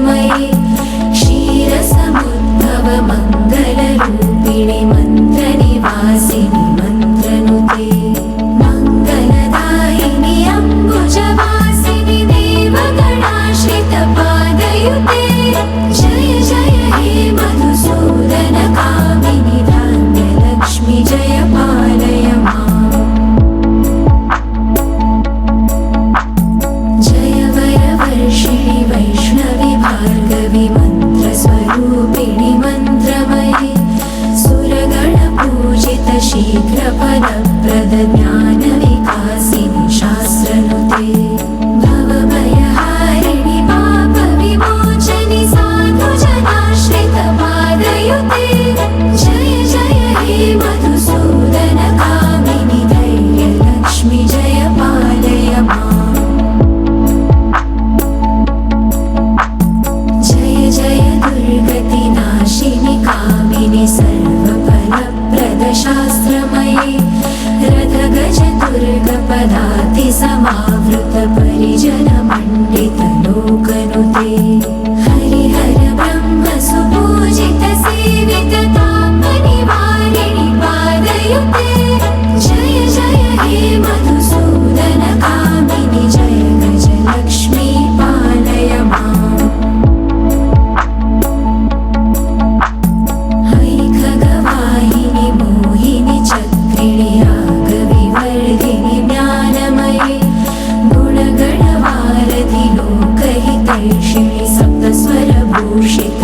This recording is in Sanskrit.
मन्त्रमयि क्षीरसमुद्भव मङ्गलरूपिणि मन्त्रनिवासिनि मन्त्रनुते मङ्गलदायिनि अम्बुजवासिनि देवगणाश्रितपादयुते जय जय हे मधुसूदनकामिनि धान्यलक्ष्मि जय पालय माम् जय वरवर्षिणि वैष्णवि भार्गवि मन्त्रस्वरूपिणि मन्त्रमयि सुरगणपूजित शीघ्रफलप्रद ज्ञानविकासिनि शास्त्रनुते भवभयहारिणि पापविमोचनि साधुजनाश्रितपादयुते जय जय हे मधुसूदनकामिनि धैर्यलक्ष्मि जय पालय माम् जय जय दुर्गतिनाशिनि कामिनि सर्वफलप्रद शास्त्रमयि रथगजदुर्गपदाति समावृत परिजनमण्डित लोकनुते हरिहर ब्रह्म सुपूजित सेवित तापनिवारिणि पादयुते जय जय हे मधुसूदनकामिनि जय गजलक्ष्मी पालय माम् खगवाहिनि मोहिनि चक्रिणि रागविवर्धिनि ज्ञानमयि गुणगणवारधि लोकहितैषिणि सप्तस्वरभूषित